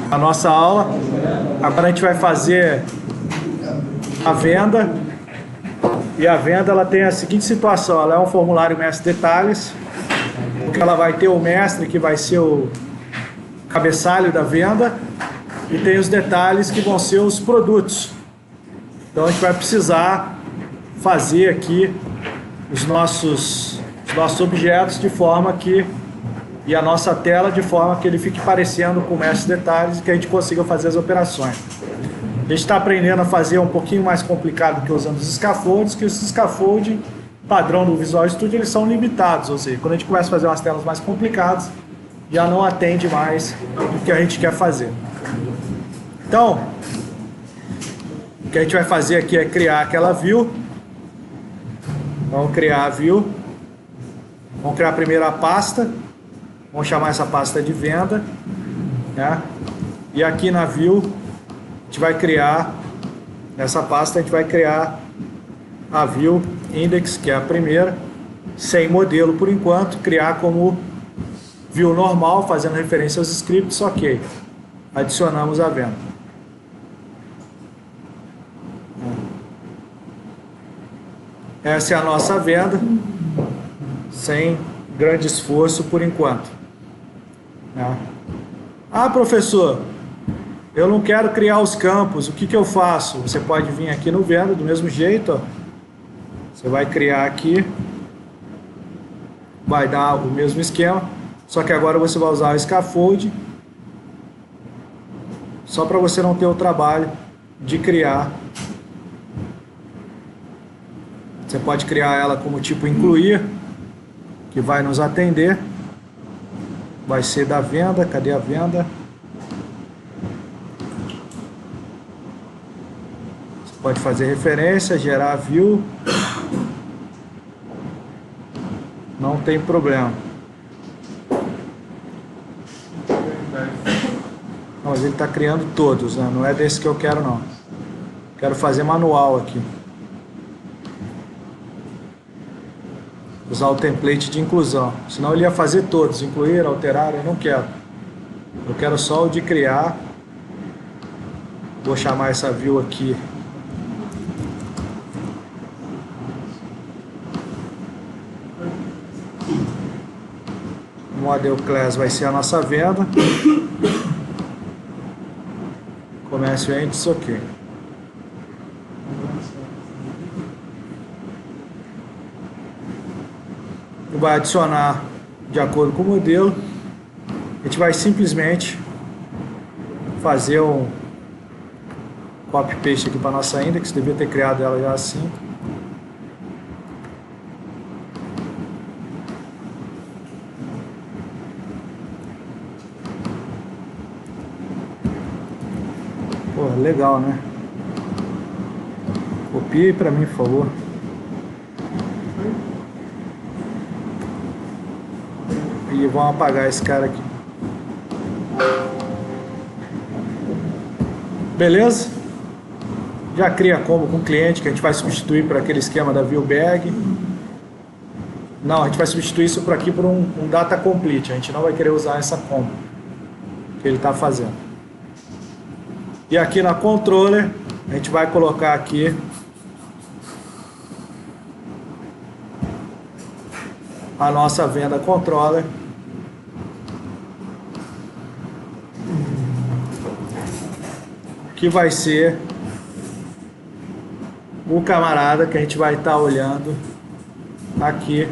A nossa aula. Agora a gente vai fazer a venda. E a venda ela tem a seguinte situação: ela é um formulário mestre detalhes, porque ela vai ter o mestre que vai ser o cabeçalho da venda e tem os detalhes que vão ser os produtos. Então a gente vai precisar fazer aqui os nossos objetos de forma que, e a nossa tela de forma que ele fique parecendo com o mestre detalhes e que a gente consiga fazer as operações. A gente está aprendendo a fazer um pouquinho mais complicado que usando os scaffolds, que os scaffold padrão do Visual Studio eles são limitados, ou seja, quando a gente começa a fazer umas telas mais complicadas, já não atende mais o que a gente quer fazer. Então, o que a gente vai fazer aqui é criar aquela view. Vamos criar a view. Vamos criar a primeira pasta. Vamos chamar essa pasta de venda, né? E aqui na view, a gente vai criar essa pasta, a gente vai criar a view index, que é a primeira, sem modelo por enquanto, criar como view normal, fazendo referência aos scripts, ok. Adicionamos a venda. Essa é a nossa venda, sem grande esforço por enquanto. Ah, professor, eu não quero criar os campos, o que eu faço? Você pode vir aqui no venda do mesmo jeito, ó. Você vai criar aqui, vai dar o mesmo esquema, só que agora você vai usar o scaffold, só para você não ter o trabalho de criar. Você pode criar ela como tipo incluir, que vai nos atender. Vai ser da venda, cadê a venda? Você pode fazer referência, gerar view. Não tem problema. Não, mas ele está criando todos, né? Não é desse que eu quero não. Quero fazer manual aqui. Usar o template de inclusão, senão ele ia fazer todos, incluir, alterar, eu não quero. Eu quero só o de criar. Vou chamar essa view aqui Model Class vai ser a nossa venda. Comércio índice, ok. Vai adicionar de acordo com o modelo. A gente vai simplesmente fazer um copy paste aqui para nossa index. Devia ter criado ela já assim. Pô, legal, né? Copie para mim, por favor. E vamos apagar esse cara aqui. Beleza? Já cria combo com o cliente, que a gente vai substituir por aquele esquema da view bag. Não, a gente vai substituir isso por aqui por um data complete. A gente não vai querer usar essa combo que ele está fazendo. E aqui na controller, a gente vai colocar aqui a nossa venda controller. Que vai ser o camarada que a gente vai estar olhando aqui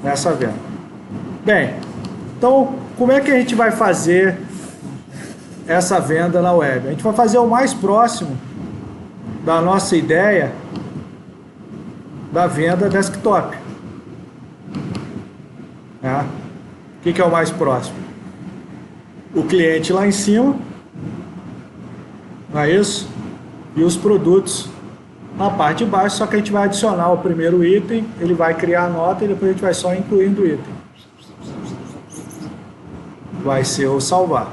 nessa venda. Bem, então como é que a gente vai fazer essa venda na web? A gente vai fazer o mais próximo da nossa ideia da venda desktop. O que é o mais próximo? O cliente lá em cima, não é isso? E os produtos na parte de baixo, só que a gente vai adicionar o primeiro item, ele vai criar a nota e depois a gente vai só incluindo o item. Vai ser o salvar.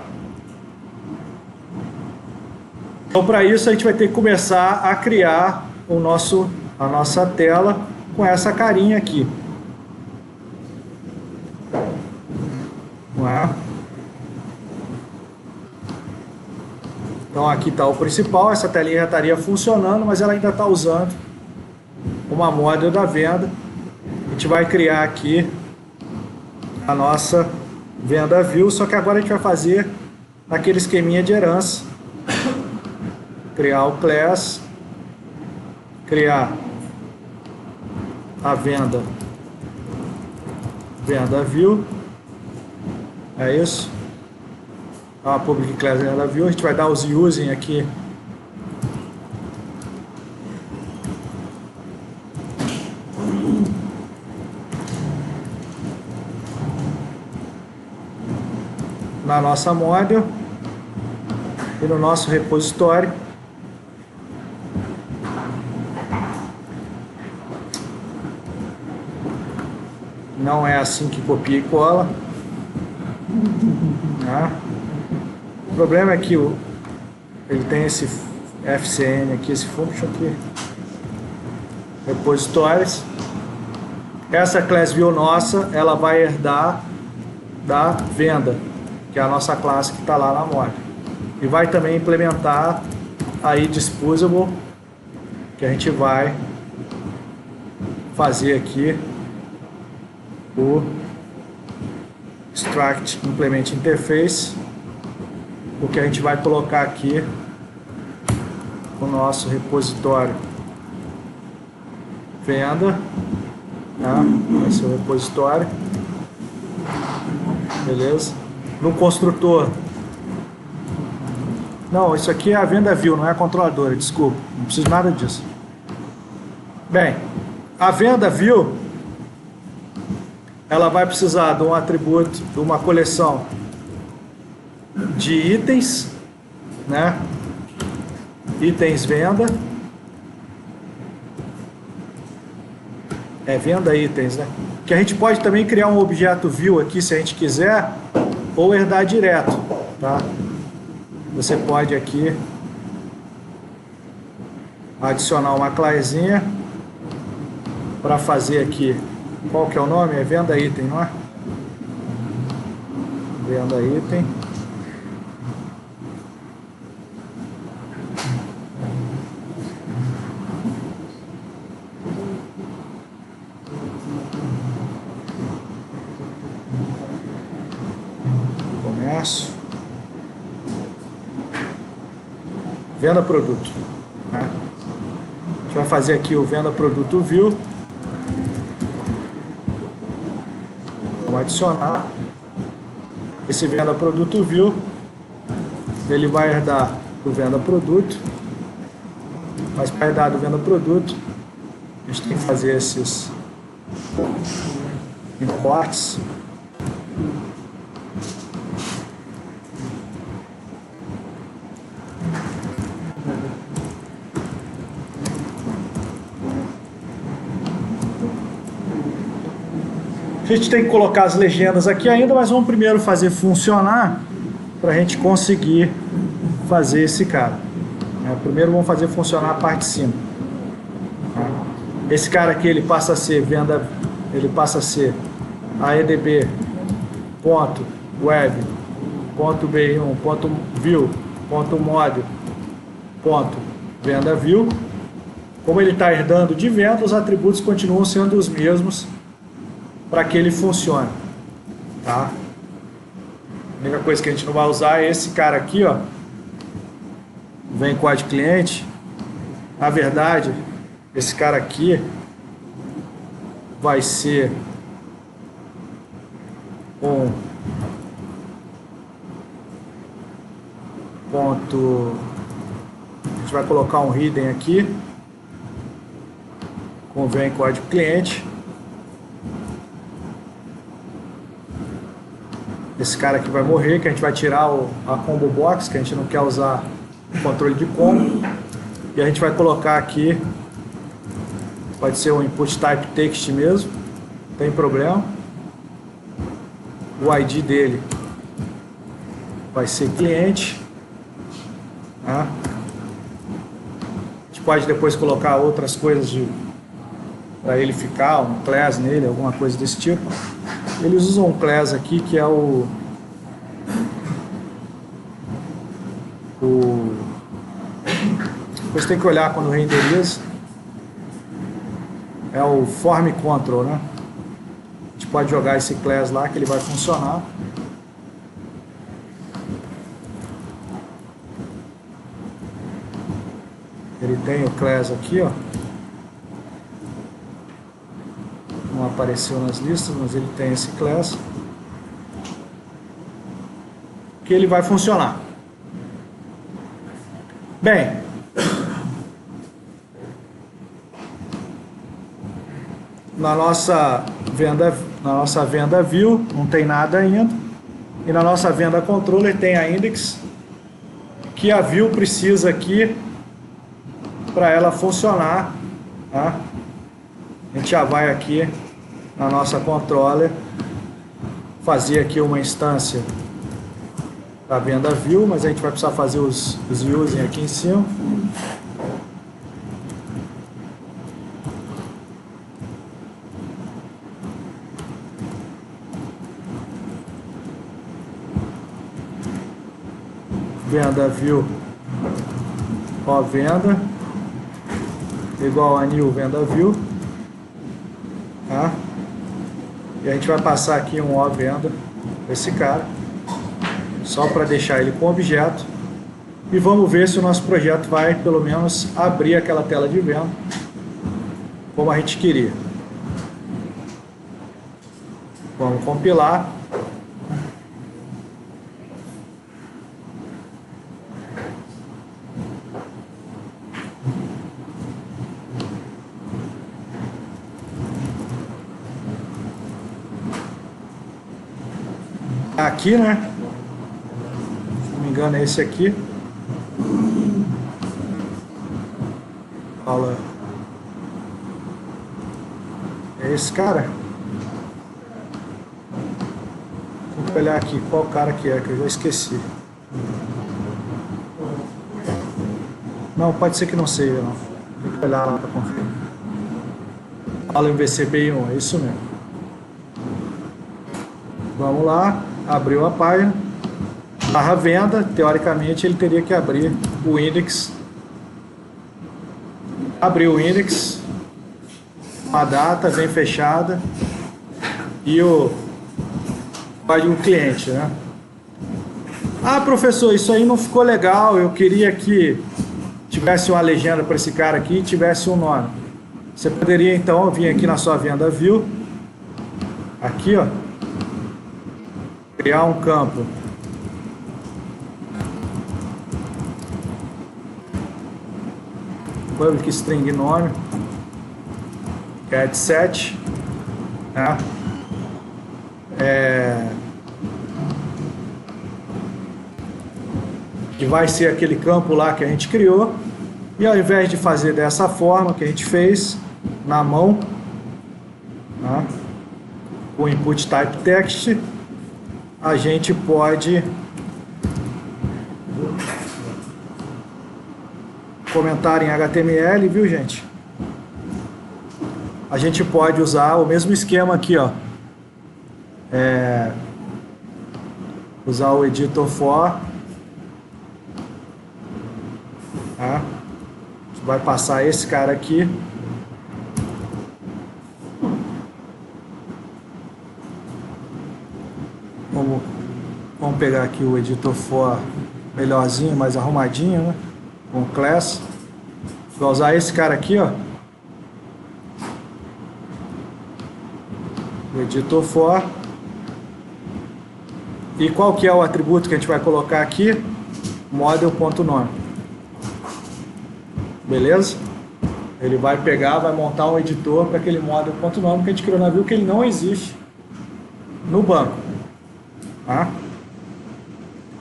Então, para isso, a gente vai ter que começar a criar a nossa tela com essa carinha aqui. Então aqui está o principal, essa telinha já estaria funcionando, mas ela ainda está usando uma model da venda. A gente vai criar aqui a nossa venda view, só que agora a gente vai fazer aquele esqueminha de herança. Criar o class, criar a venda view, é isso. A public class venda view, a gente vai dar os using aqui. Na nossa model e no nosso repositório. Não é assim que copia e cola. Tá? O problema é que ele tem esse FCN aqui, esse function aqui. Repositórios. Essa class view nossa, ela vai herdar da venda, que é a nossa classe que está lá na model. E vai também implementar aí disposable, que a gente vai fazer aqui o extract implement interface, porque a gente vai colocar aqui o nosso repositório venda, tá? Vai ser o repositório, beleza? No construtor, não, isso aqui é a venda view, não é a controladora, desculpa, não preciso nada disso. Bem, a venda view, ela vai precisar de um atributo, de uma coleção de itens, né? Itens venda. É venda itens, né? Que a gente pode também criar um objeto view aqui, se a gente quiser, ou herdar direto, tá? Você pode aqui adicionar uma classinha para fazer aqui. Qual que é o nome? É venda item, não é? Venda item. Comércio. Venda produto. Né? A gente vai fazer aqui o venda produto view. Vamos adicionar esse venda produto view, ele vai herdar do venda produto, mas para herdar do venda produto a gente tem que fazer esses imports. A gente tem que colocar as legendas aqui ainda, mas vamos primeiro fazer funcionar para a gente conseguir fazer esse cara. Primeiro vamos fazer funcionar a parte de cima. Esse cara aqui ele passa a ser venda, ele passa a ser aedb.web.view.model.venda view. Como ele está herdando de venda, os atributos continuam sendo os mesmos para que ele funcione, tá? A única coisa que a gente não vai usar é esse cara aqui, ó. Vem código cliente. Na verdade, esse cara aqui vai ser um ponto. A gente vai colocar um hidden aqui com vem código cliente. Esse cara aqui vai morrer, que a gente vai tirar a combo box, que a gente não quer usar o controle de combo. E a gente vai colocar aqui, pode ser um input type text mesmo, não tem problema. O ID dele vai ser cliente. Tá? A gente pode depois colocar outras coisas para ele ficar, um class nele, alguma coisa desse tipo. Eles usam um class aqui que é o Depois tem que olhar quando renderiza. É o Form Control, né? A gente pode jogar esse class lá que ele vai funcionar. Ele tem o class aqui, ó. Não apareceu nas listas, mas ele tem esse class. Que ele vai funcionar. Bem, na nossa venda view não tem nada ainda, e na nossa venda controller tem a index, que a view precisa aqui para ela funcionar, tá? A gente já vai aqui na nossa controller fazer aqui uma instância da venda view, mas a gente vai precisar fazer os using aqui em cima. Venda view, ó, venda igual a new venda view, tá? E a gente vai passar aqui um ó venda esse cara, só para deixar ele com objeto, e vamos ver se o nosso projeto vai pelo menos abrir aquela tela de venda como a gente queria. Vamos compilar. Aqui, né? Se não me engano é esse aqui. Fala. É esse cara? Vou olhar aqui qual cara que é, que eu já esqueci. Não, pode ser que não seja, não. Tem que olhar lá para conferir. Fala em VCPI1, é isso mesmo. Vamos lá. Abriu a página, barra venda, teoricamente ele teria que abrir o index, abriu o index, a data bem fechada e o código cliente, né? Ah, professor, isso aí não ficou legal, eu queria que tivesse uma legenda para esse cara aqui e tivesse um nome. Você poderia então vir aqui na sua venda view, aqui, ó, criar um campo public string nome, get set, né? Que vai ser aquele campo lá que a gente criou, e ao invés de fazer dessa forma que a gente fez na mão, né, o input type text, a gente pode comentar em HTML, viu, gente? A gente pode usar o mesmo esquema aqui, ó. Usar o editor for, tá? A gente vai passar esse cara aqui. Vamos pegar aqui o editor for melhorzinho, mais arrumadinho, né? Com class. Vou usar esse cara aqui, ó. O editor for. E qual que é o atributo que a gente vai colocar aqui? Model.nome. Beleza? Ele vai pegar, vai montar um editor para aquele model.nome que a gente criou na view, que ele não existe no banco. Tá?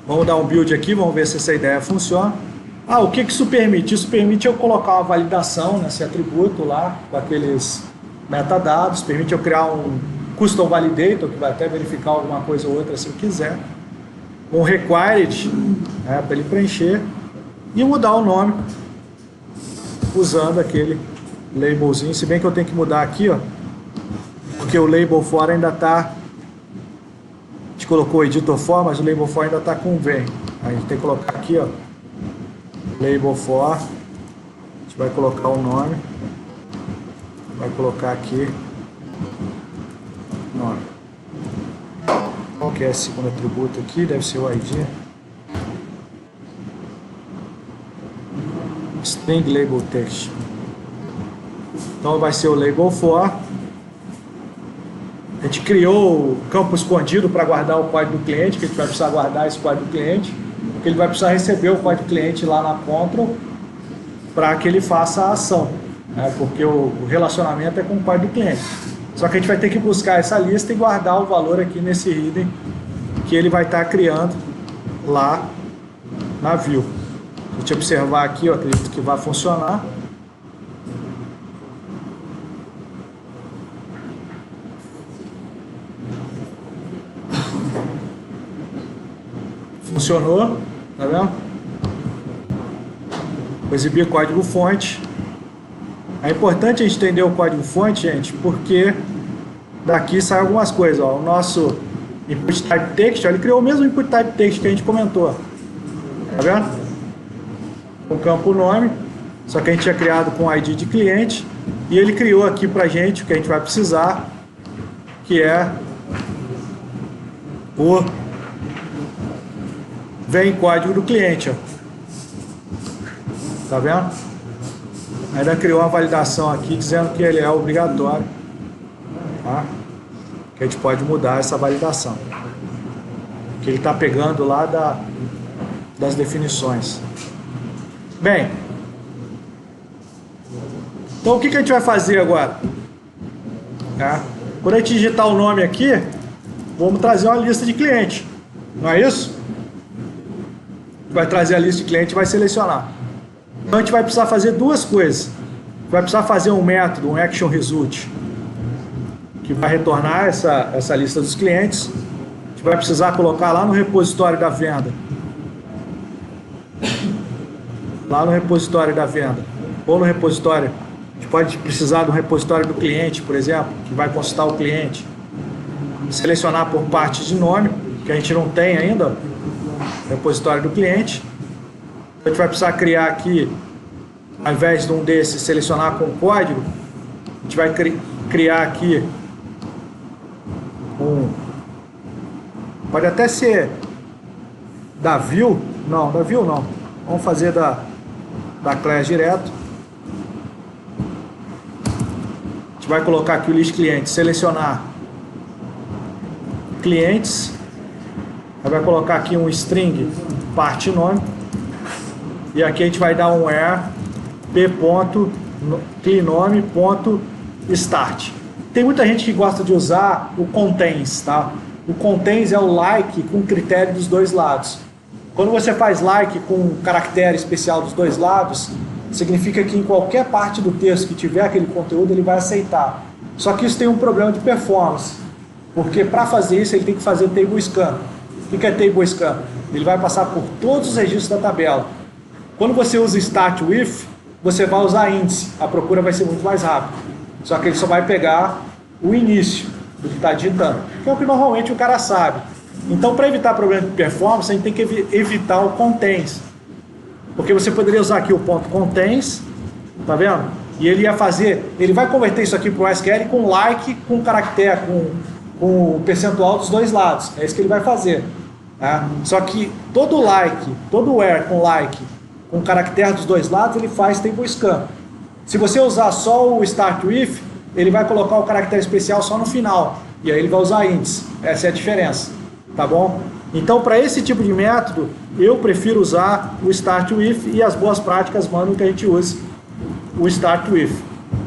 Vamos dar um build aqui, vamos ver se essa ideia funciona. Ah, o que isso permite? Isso permite eu colocar uma validação nesse atributo lá, com aqueles metadados, permite eu criar um custom validator, que vai até verificar alguma coisa ou outra se eu quiser, um required, né, para ele preencher, e mudar o nome, usando aquele labelzinho, se bem que eu tenho que mudar aqui, ó, porque o label for ainda está... A gente colocou o editor for, mas o label for ainda está com vem. A gente tem que colocar aqui, ó, label for gente vai colocar o nome, vai colocar aqui nome. Qual que é o segundo atributo aqui? Deve ser o ID. String label text. Então vai ser o label for. A gente criou o campo escondido para guardar o código do cliente, que a gente vai precisar guardar esse código do cliente, porque ele vai precisar receber o código do cliente lá na control para que ele faça a ação, né? Porque o relacionamento é com o código do cliente. Só que a gente vai ter que buscar essa lista e guardar o valor aqui nesse hidden que ele vai estar criando lá na view. Se a gente observar aqui, eu acredito que vai funcionar. Funcionou, tá vendo? Vou exibir código fonte. É importante a gente entender o código fonte, gente, porque daqui saem algumas coisas. Ó. O nosso input type text, ó, ele criou o mesmo input type text que a gente comentou. Tá vendo? O campo nome, só que a gente tinha criado com ID de cliente, e ele criou aqui pra gente o que a gente vai precisar, que é o vem código do cliente, ó. Tá vendo? Ainda criou uma validação aqui dizendo que ele é obrigatório, tá? Que a gente pode mudar essa validação, que ele está pegando lá das definições. Bem, então o que a gente vai fazer agora? Quando a gente digitar o nome aqui, vamos trazer uma lista de cliente, não é isso? Vai trazer a lista de cliente e vai selecionar. Então a gente vai precisar fazer duas coisas. Vai precisar fazer um método, um action result, que vai retornar essa lista dos clientes. A gente vai precisar colocar lá no repositório da venda. Lá no repositório da venda. Ou no repositório. A gente pode precisar do repositório do cliente, por exemplo, que vai consultar o cliente. Selecionar por parte de nome, que a gente não tem ainda. Repositório do cliente. A gente vai precisar criar aqui, ao invés de um desses, selecionar com código, a gente vai criar aqui pode até ser da view, não, da view não, vamos fazer da class direto. A gente vai colocar aqui o list cliente, selecionar clientes, aí vai colocar aqui um string parte nome, e aqui a gente vai dar um where p.cleanome.start. Tem muita gente que gosta de usar o contains, tá? O contains é o like com critério dos dois lados. Quando você faz like com um caractere especial dos dois lados, significa que em qualquer parte do texto que tiver aquele conteúdo, ele vai aceitar. Só que isso tem um problema de performance, porque para fazer isso ele tem que fazer table scan. O que é table scan? Ele vai passar por todos os registros da tabela. Quando você usa start with, você vai usar índice, a procura vai ser muito mais rápida. Só que ele só vai pegar o início do que está digitando, que é o que normalmente o cara sabe. Então, para evitar problema de performance, a gente tem que evitar o contains. Porque você poderia usar aqui o ponto contains, tá vendo? E ele ia fazer, ele vai converter isso aqui para o SQL com like, com caractere, com o percentual dos dois lados. É isso que ele vai fazer. Tá? Só que todo like, todo where com like, com caractere dos dois lados, ele faz table scan. Se você usar só o start with, ele vai colocar o caractere especial só no final. E aí ele vai usar índice. Essa é a diferença. Tá bom? Então, para esse tipo de método, eu prefiro usar o start with, e as boas práticas mandam que a gente use o start with.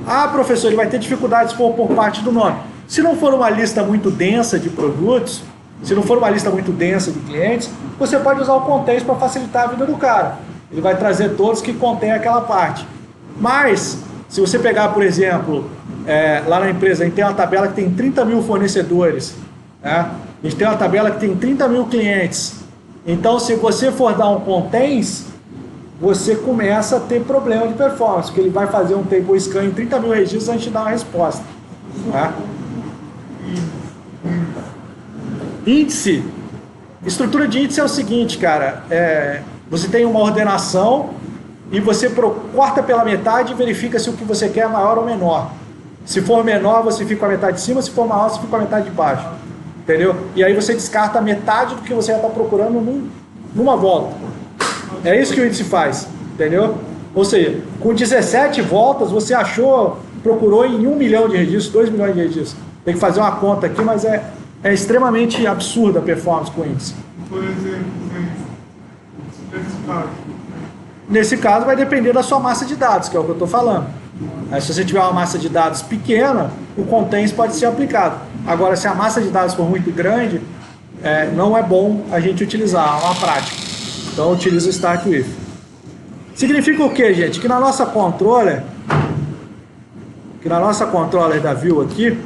Ah, professor, ele vai ter dificuldades por parte do nome. Se não for uma lista muito densa de produtos, se não for uma lista muito densa de clientes, você pode usar o contains para facilitar a vida do cara. Ele vai trazer todos que contém aquela parte. Mas, se você pegar, por exemplo, lá na empresa, a gente tem uma tabela que tem 30 mil fornecedores, né? A gente tem uma tabela que tem 30 mil clientes. Então, se você for dar um contains, você começa a ter problema de performance, porque ele vai fazer um table scan em 30 mil registros antes de dar uma resposta. Tá? Índice. Estrutura de índice é o seguinte, cara. Você tem uma ordenação e você corta pela metade e verifica se o que você quer é maior ou menor. Se for menor, você fica com a metade de cima, se for maior, você fica com a metade de baixo. Entendeu? E aí você descarta metade do que você já está procurando numa volta. É isso que o índice faz, entendeu? Ou seja, com 17 voltas você procurou em 1 milhão de registros, 2 milhões de registros. Tem que fazer uma conta aqui, mas é extremamente absurda a performance com o índice. Por exemplo, nesse caso. Nesse caso vai depender da sua massa de dados, que é o que eu estou falando. Aí, se você tiver uma massa de dados pequena, o contains pode ser aplicado. Agora, se a massa de dados for muito grande, não é bom a gente utilizar, é uma prática. Então, utiliza o Start With. Significa o quê, gente? Que na nossa controller da Vue aqui,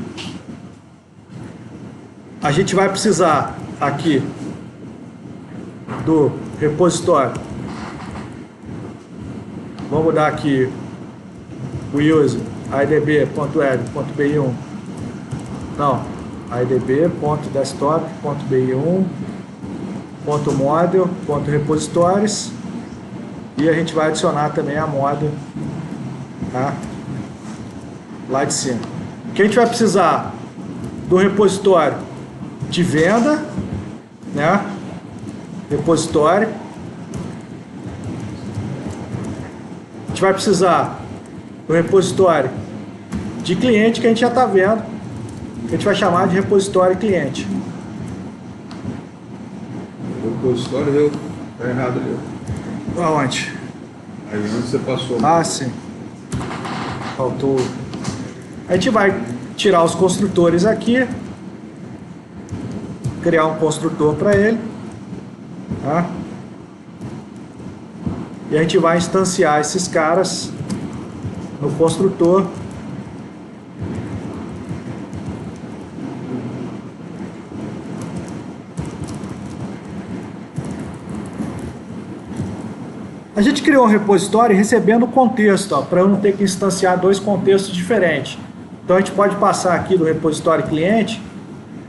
a gente vai precisar aqui do repositório. Vamos dar aqui o user idb.l.bi1, não, idb.desktop.bi1.model.repositories, e a gente vai adicionar também a model, tá? Lá de cima. Que a gente vai precisar do repositório de venda, né? Repositório. A gente vai precisar do repositório de cliente, que a gente já está vendo, que a gente vai chamar de repositório cliente. O repositório deu, tá errado ali. Aonde? Aí onde você passou. Ah, sim. Faltou. A gente vai tirar os construtores aqui, criar um construtor para ele, tá? E a gente vai instanciar esses caras no construtor. A gente criou um repositório recebendo o contexto, para eu não ter que instanciar dois contextos diferentes. Então a gente pode passar aqui do repositório cliente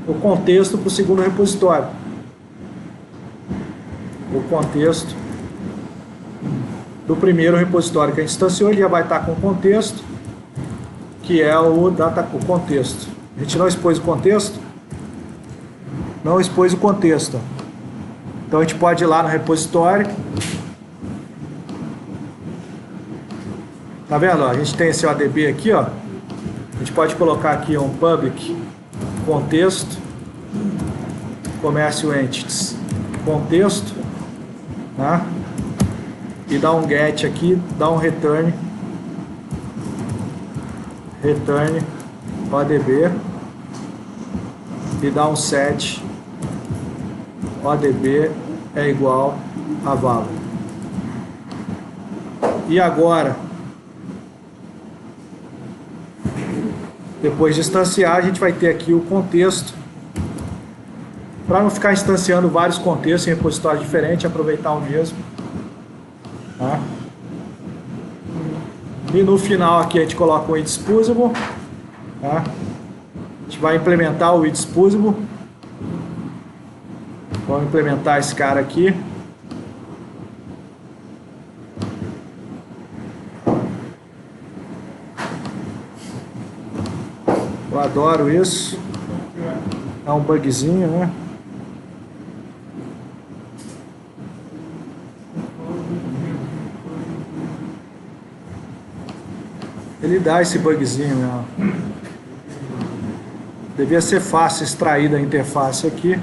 o contexto para o segundo repositório. O contexto do primeiro repositório que a gente instanciou, ele já vai estar com o contexto, que é o contexto. A gente não expôs o contexto? Não expôs o contexto. Então a gente pode ir lá no repositório. Tá vendo? A gente tem esse ODB aqui, ó. A gente pode colocar aqui um public contexto, comércio entities, contexto, tá? E dá um get aqui, dá um return ODB, e dá um set ODB é igual a value. E agora, depois de instanciar, a gente vai ter aqui o contexto, para não ficar instanciando vários contextos em repositórios diferentes, aproveitar o mesmo. Tá? E no final aqui a gente coloca o indisposable. Tá? A gente vai implementar o indisposable. Vamos implementar esse cara aqui. Eu adoro isso. É um bugzinho, né? Ele dá esse bugzinho, né? Devia ser fácil extrair da interface aqui.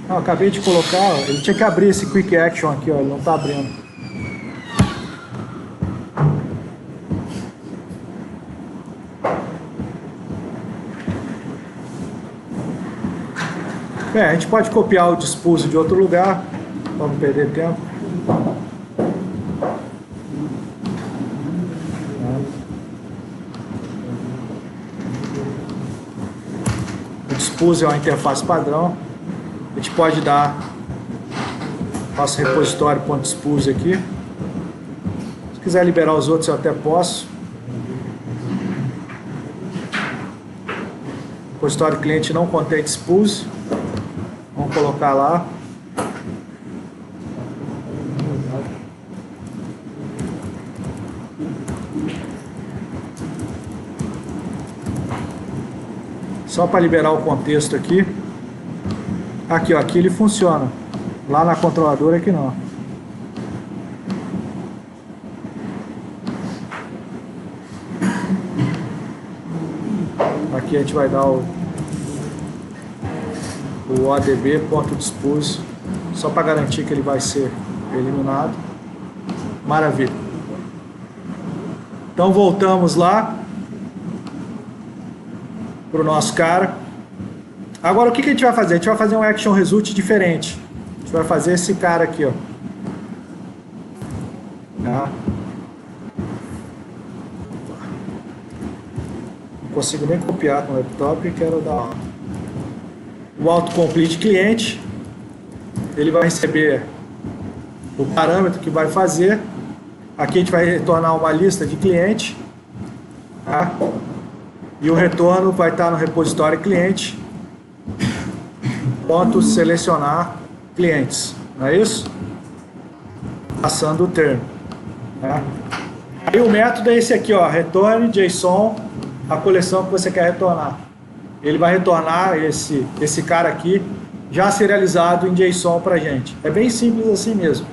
Não, acabei de colocar, ele tinha que abrir esse Quick Action aqui, ó, ele não está abrindo. A gente pode copiar o dispose de outro lugar, para não perder tempo. O dispose é uma interface padrão. A gente pode dar nosso repositório.dispose aqui. Se quiser liberar os outros, eu até posso. O repositório cliente não contém dispose. Vamos colocar lá. Só para liberar o contexto aqui. Aqui, ó, aqui ele funciona. Lá na controladora aqui não. Aqui a gente vai dar o ODB.dispose, só para garantir que ele vai ser eliminado. Maravilha. Então voltamos lá para o nosso cara. Agora o que a gente vai fazer? A gente vai fazer um action result diferente. A gente vai fazer esse cara aqui, ó. Tá? Não consigo nem copiar com o laptop e quero dar o autocomplete cliente. Ele vai receber o parâmetro que vai fazer. Aqui a gente vai retornar uma lista de cliente, tá? E o retorno vai estar no repositório cliente. Ponto selecionar clientes, não é isso? Passando o termo, tá? Aí o método é esse aqui, ó, retorne JSON a coleção que você quer retornar. Ele vai retornar esse cara aqui já serializado em JSON para gente. É bem simples assim mesmo.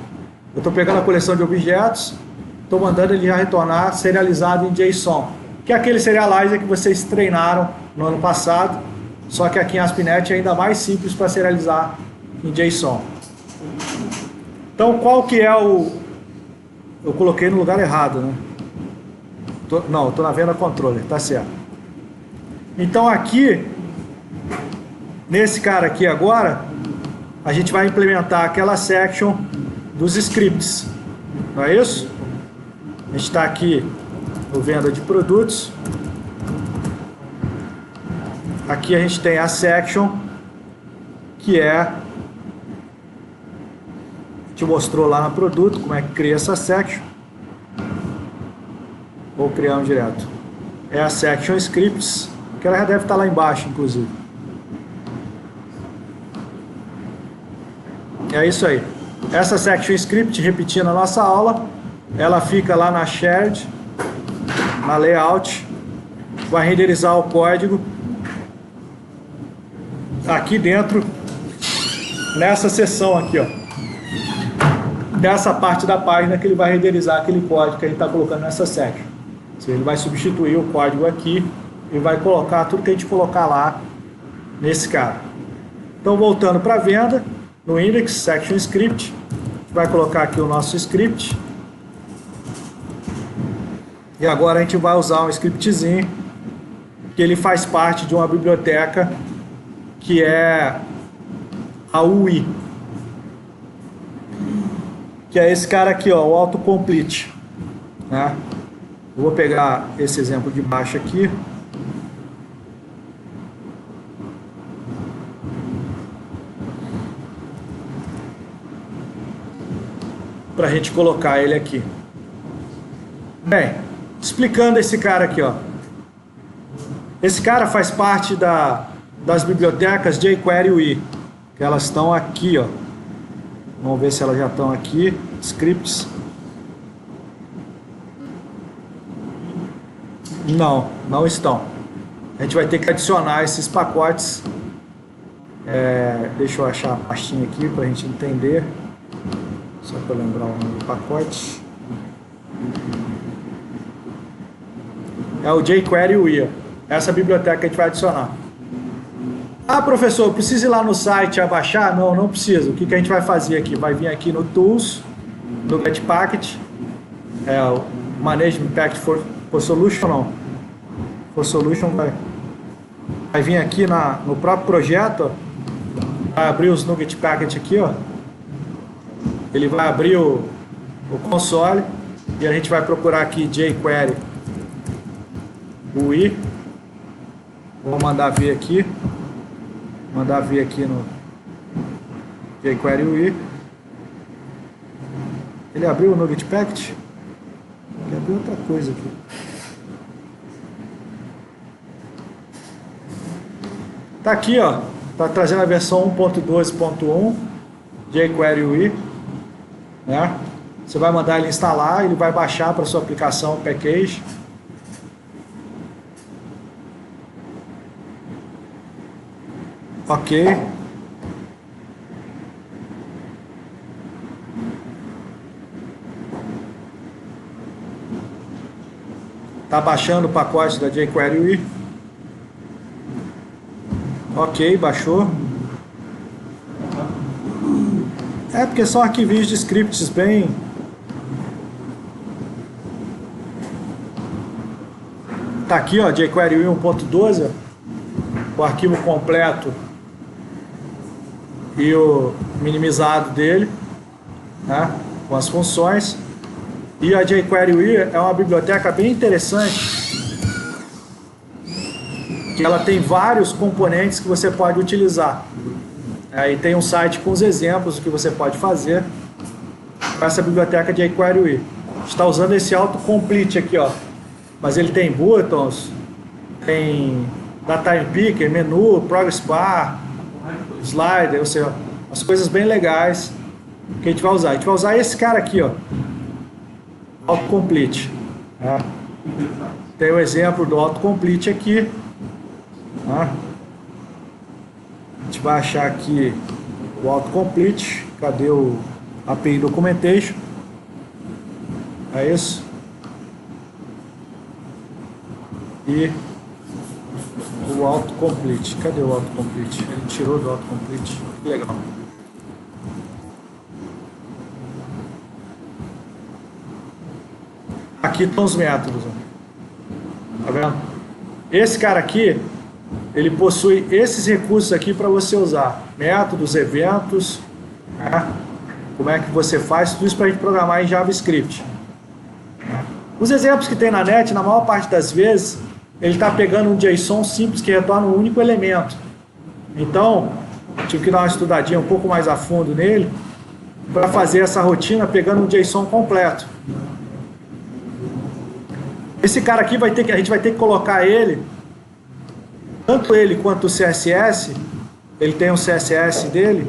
Eu estou pegando a coleção de objetos, estou mandando ele já retornar serializado em JSON, que é aquele serializer que vocês treinaram no ano passado, só que aqui em ASP.NET é ainda mais simples para serializar em JSON. Então qual que é o... Eu coloquei no lugar errado, né? Não, estou na venda controller, tá certo. Então aqui, nesse cara aqui agora, a gente vai implementar aquela section dos scripts, não é isso? A gente está aqui no venda de produtos. Aqui a gente tem a section, que é... A gente mostrou lá no produto como é que cria essa section. Vou criar um direto. É a section scripts, que ela já deve estar lá embaixo, inclusive. É isso aí. Essa section script, repetindo a nossa aula, ela fica lá na shared, na layout, vai renderizar o código aqui dentro, nessa seção aqui, ó, dessa parte da página que ele vai renderizar aquele código que a gente está colocando nessa section. Ele vai substituir o código aqui e vai colocar tudo que a gente colocar lá nesse cara. Então voltando para a venda, no index, section script, a gente vai colocar aqui o nosso script. E agora a gente vai usar um scriptzinho que ele faz parte de uma biblioteca que é a UI, que é esse cara aqui, ó, o autocomplete, né? Eu vou pegar esse exemplo de baixo aqui. Para a gente colocar ele aqui. Bem, explicando esse cara aqui, ó. Esse cara faz parte das bibliotecas jQuery UI, que elas estão aqui, ó. Vamos ver se elas já estão aqui. Scripts. Não, não estão. A gente vai ter que adicionar esses pacotes. Deixa eu achar a pastinha aqui para a gente entender. Só para lembrar o nome do pacote. É o jQuery UI. Essa biblioteca que a gente vai adicionar. Ah, professor, eu preciso ir lá no site abaixar? Não, não precisa. O que a gente vai fazer aqui? Vai vir aqui no Tools, no Get Packet, o Management Packet for Solution, não. For Solution vai vir aqui no próprio projeto, ó, vai abrir os Nugget Packet aqui, ó. Ele vai abrir o console e a gente vai procurar aqui jQuery UI. Vou mandar vir aqui. Mandar vir aqui no jQuery UI. Ele abriu o Nugget Packet? Ele abriu outra coisa aqui. Tá aqui, ó. Tá trazendo a versão 1.12.1 jQuery UI, né? Você vai mandar ele instalar, ele vai baixar para sua aplicação package. Ok. Tá baixando o pacote da jQuery UI. Ok, baixou. É porque são arquivinhos de scripts bem... Tá aqui, ó, jQuery UI 1.12, o arquivo completo e o minimizado dele, né, com as funções. E a jQuery UI é uma biblioteca bem interessante, que ela tem vários componentes que você pode utilizar. Aí tem um site com os exemplos do que você pode fazer com essa biblioteca de jQuery UI. Está usando esse autocomplete aqui, ó. Mas ele tem buttons, tem time picker, menu, progress bar, slider, ou seja, as coisas bem legais que a gente vai usar. A gente vai usar esse cara aqui, ó, autocomplete. Né? Tem o exemplo do autocomplete aqui. Né? A gente vai achar aqui o autocomplete. Cadê o API Documentation? É isso. E o autocomplete. Cadê o autocomplete? Ele tirou do autocomplete. Que legal. Aqui estão os métodos. Ó. Tá vendo? Esse cara aqui, ele possui esses recursos aqui para você usar. Métodos, eventos, né? Como é que você faz, tudo isso para a gente programar em JavaScript. Os exemplos que tem na net, na maior parte das vezes, ele está pegando um JSON simples que retorna um único elemento. Então, tive que dar uma estudadinha um pouco mais a fundo nele para fazer essa rotina pegando um JSON completo. Esse cara aqui a gente vai ter que colocar ele, tanto ele quanto o CSS. Ele tem um CSS dele.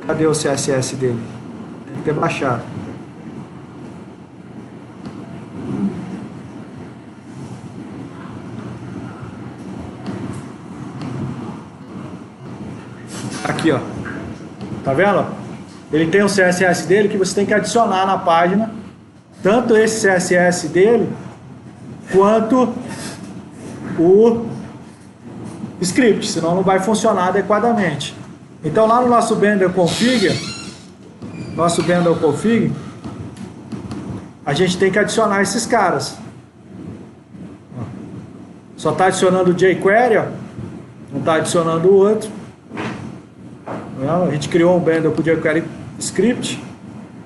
Cadê o CSS dele? Tem que ter baixado. Aqui, ó. Tá vendo? Ele tem um CSS dele que você tem que adicionar na página. Tanto esse CSS dele, quanto o script. Senão não vai funcionar adequadamente. Então lá no nosso Blender Config, a gente tem que adicionar esses caras. Só está adicionando o jQuery, ó. Não está adicionando o outro. A gente criou um Blender para o jQuery Script.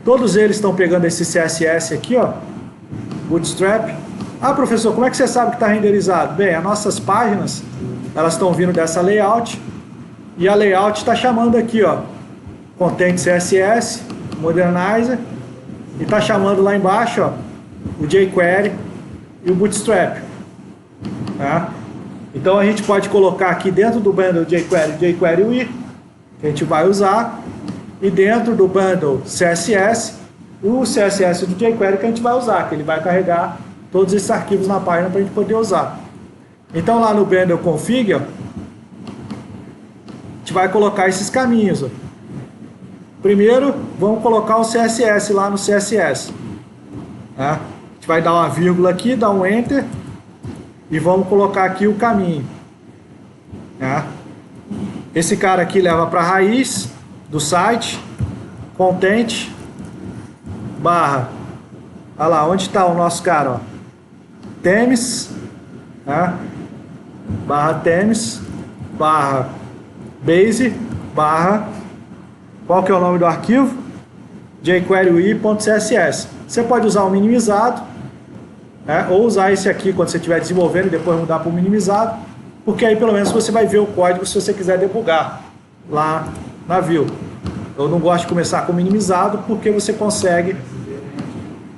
Todos eles estão pegando esse CSS aqui, ó, Bootstrap. Ah, professor, como é que você sabe que está renderizado? Bem, as nossas páginas, elas estão vindo dessa layout. E a layout está chamando aqui, ó, Content CSS, Modernizer. E está chamando lá embaixo, ó, o jQuery e o Bootstrap. Tá? Então a gente pode colocar aqui dentro do bundle jQuery UI, que a gente vai usar, e dentro do bundle CSS, o CSS do jQuery que a gente vai usar, que ele vai carregar todos esses arquivos na página para a gente poder usar. Então lá no Blender Config, ó, a gente vai colocar esses caminhos. Ó. Primeiro, vamos colocar o CSS lá no CSS. Tá? A gente vai dar uma vírgula aqui, dar um Enter, e vamos colocar aqui o caminho. Tá? Esse cara aqui leva para a raiz do site, content, barra, olha lá, onde está o nosso cara, ó, themes, tá? Barra themes, barra base, barra, qual que é o nome do arquivo? jQuery.css. Você pode usar o minimizado, né? Ou usar esse aqui quando você estiver desenvolvendo e depois mudar para o minimizado, porque aí pelo menos você vai ver o código se você quiser debugar lá na view. Eu não gosto de começar com minimizado porque você consegue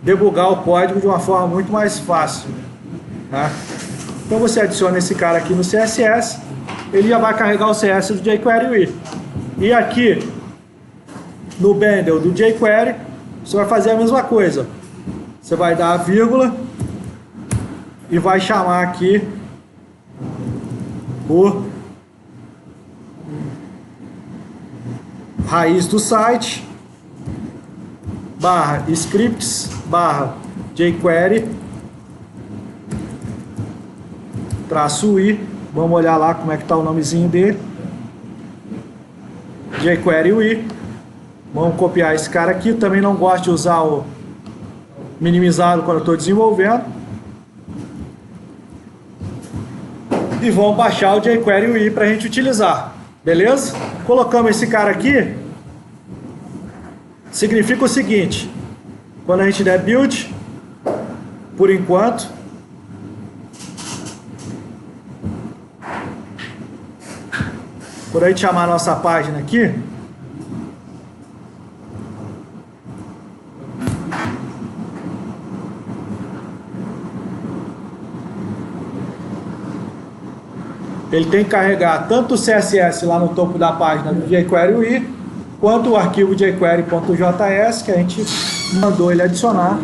debugar o código de uma forma muito mais fácil. Tá? Então você adiciona esse cara aqui no CSS, ele já vai carregar o CSS do jQuery UI. E aqui no bundle do jQuery, você vai fazer a mesma coisa. Você vai dar a vírgula e vai chamar aqui o raiz do site, barra scripts, barra jQuery, traço i, vamos olhar lá como é que está o nomezinho dele, jQuery UI, vamos copiar esse cara aqui, também não gosto de usar o minimizado quando eu estou desenvolvendo, e vamos baixar o jQuery UI para a gente utilizar, beleza? Colocamos esse cara aqui, significa o seguinte, quando a gente der build, por enquanto, por aí chamar a nossa página aqui, ele tem que carregar tanto o CSS lá no topo da página do jQuery UI, quanto o arquivo jQuery.js, que a gente mandou ele adicionar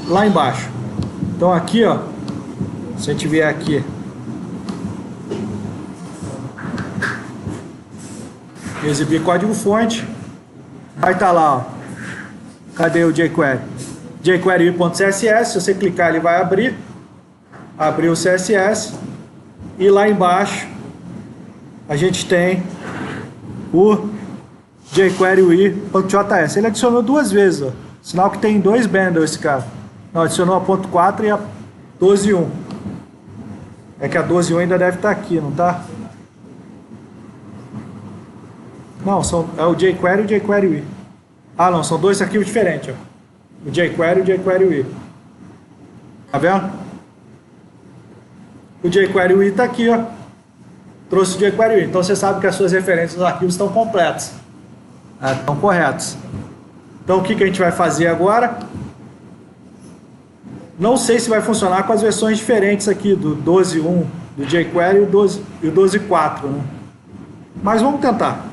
lá embaixo. Então aqui, ó, se a gente vier aqui, exibir código-fonte, vai estar lá, ó, cadê o jQuery? jQuery.css, se você clicar ele vai abrir o CSS, e lá embaixo a gente tem o jQuery UI.js. Ele adicionou duas vezes, ó. Sinal que tem dois bundles esse cara. Não, adicionou a .4 e a 12.1. É que a 12.1 ainda deve estar aqui, não tá? Não, é o jQuery e o jQuery UI. Ah, não, são dois arquivos diferentes, ó. O jQuery e o jQuery UI. Tá vendo? O jQuery UI está aqui, ó. Trouxe o jQuery UI. Então você sabe que as suas referências dos arquivos estão completas. Estão corretos. Então o que a gente vai fazer agora? Não sei se vai funcionar com as versões diferentes aqui, do 12.1 do jQuery e o 12.4, né? Mas vamos tentar.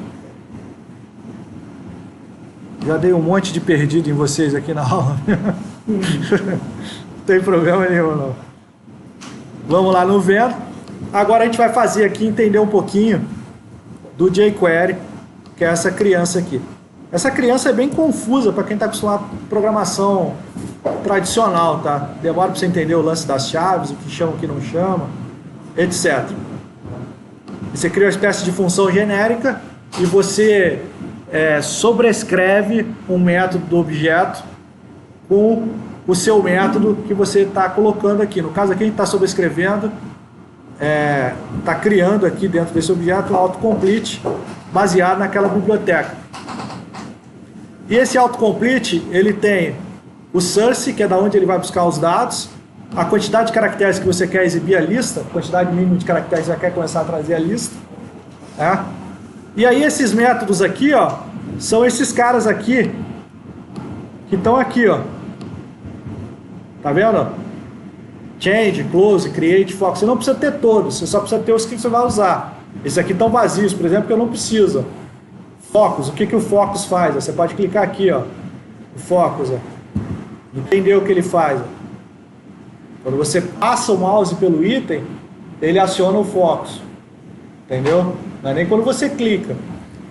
Já dei um monte de perdido em vocês aqui na aula. Não tem problema nenhum, não. Vamos lá no Vendo. Agora a gente vai fazer aqui, entender um pouquinho do jQuery, que é essa criança aqui. Essa criança é bem confusa para quem está acostumado com programação tradicional, tá? Demora para você entender o lance das chaves, o que chama, o que não chama, etc. Você cria uma espécie de função genérica e você sobrescreve um método do objeto com o seu método que você está colocando aqui. No caso aqui a gente está sobrescrevendo, está criando aqui dentro desse objeto um autocomplete baseado naquela biblioteca. E esse autocomplete, ele tem o source, que é da onde ele vai buscar os dados, a quantidade de caracteres que você quer exibir a lista, a quantidade mínima de caracteres que você quer começar a trazer a lista. E aí esses métodos aqui, ó, são esses caras aqui, que estão aqui, ó. Tá vendo? Change, close, create, focus. Você não precisa ter todos, você só precisa ter os que você vai usar. Esses aqui estão vazios, por exemplo, que eu não preciso. Focus, o que o focus faz? Você pode clicar aqui, ó. O focus, ó. Entender o que ele faz. Quando você passa o mouse pelo item, ele aciona o focus. Entendeu? Não é nem quando você clica.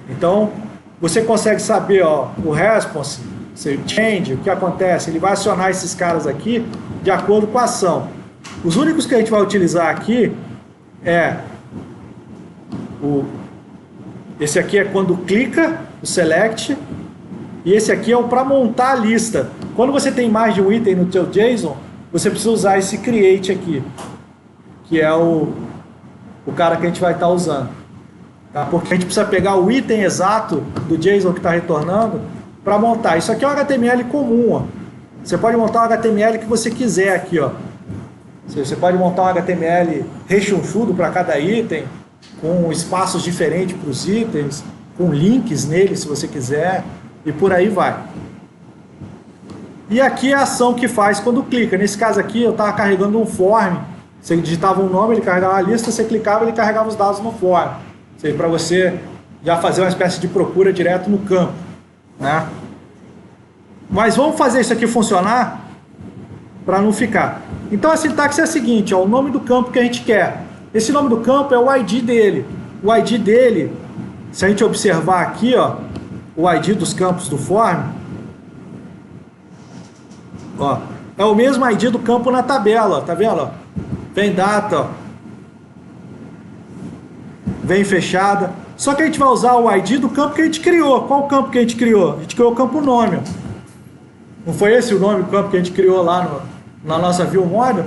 Então, você consegue saber, ó, o response, o change, o que acontece. Ele vai acionar esses caras aqui de acordo com a ação. Os únicos que a gente vai utilizar aqui esse aqui é quando clica, o select, e esse aqui é o para montar a lista. Quando você tem mais de um item no seu JSON, você precisa usar esse create aqui, que é o cara que a gente vai estar usando. Tá? Porque a gente precisa pegar o item exato do JSON que está retornando para montar. Isso aqui é um HTML comum, ó. Você pode montar um HTML que você quiser aqui, ó. Você pode montar um HTML rechonchudo para cada item, com espaços diferentes para os itens, com links nele se você quiser, e por aí vai. E aqui é a ação que faz quando clica. Nesse caso aqui eu estava carregando um form, você digitava um nome, ele carregava a lista, você clicava, ele carregava os dados no form, para você já fazer uma espécie de procura direto no campo, né? Mas vamos fazer isso aqui funcionar para não ficar. Então a sintaxe é a seguinte, ó, o nome do campo que a gente quer. Esse nome do campo é o ID dele. O ID dele, se a gente observar aqui, ó, o ID dos campos do form, ó, é o mesmo ID do campo na tabela, ó, tá vendo? Ó? Vem data, ó. Vem fechada. Só que a gente vai usar o ID do campo que a gente criou. Qual o campo que a gente criou? A gente criou o campo nome. Não foi esse o nome do campo que a gente criou lá na nossa view model?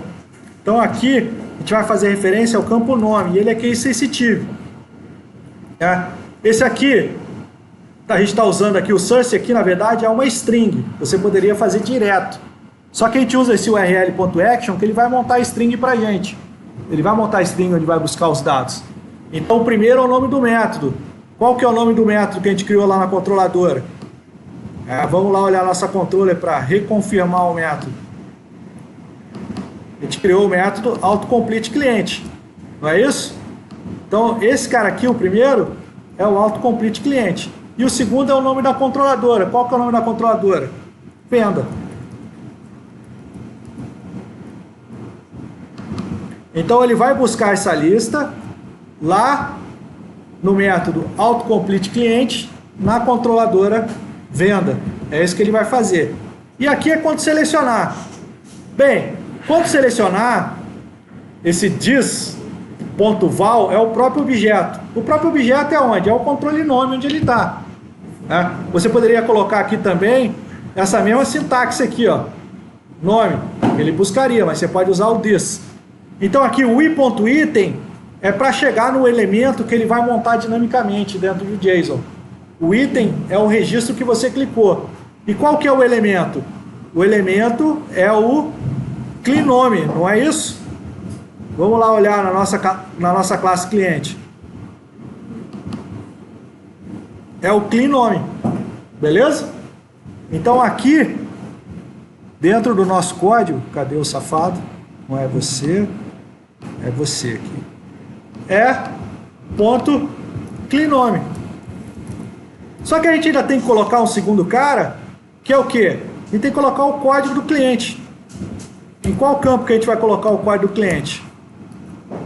Então aqui a gente vai fazer referência ao campo nome. E ele é case sensitive. Esse aqui, a gente está usando aqui, o source aqui na verdade é uma string. Você poderia fazer direto. Só que a gente usa esse url.action que ele vai montar a string para a gente. Ele vai montar a string onde vai buscar os dados. Então o primeiro é o nome do método. Qual que é o nome do método que a gente criou lá na controladora? Vamos lá olhar a nossa controller para reconfirmar o método. A gente criou o método autocomplete cliente. Não é isso? Então esse cara aqui, o primeiro, é o autocomplete cliente. E o segundo é o nome da controladora. Qual que é o nome da controladora? Venda. Então ele vai buscar essa lista lá no método autocomplete cliente na controladora venda. É isso que ele vai fazer. E aqui é quando selecionar. Bem, quando selecionar, esse dis.val é o próprio objeto. O próprio objeto é onde? É o controle nome onde ele está. Você poderia colocar aqui também essa mesma sintaxe aqui, ó, nome. Ele buscaria, mas você pode usar o dis. Então aqui o i.item é para chegar no elemento que ele vai montar dinamicamente dentro do JSON. O item é o registro que você clicou. E qual que é o elemento? O elemento é o cleanNome, não é isso? Vamos lá olhar na nossa classe cliente. É o cleanNome, beleza? Então aqui, dentro do nosso código, cadê o safado? Não é você, é você aqui. É ponto cleanNome. Só que a gente ainda tem que colocar um segundo cara, que é o quê? A gente tem que colocar o código do cliente. Em qual campo que a gente vai colocar o código do cliente?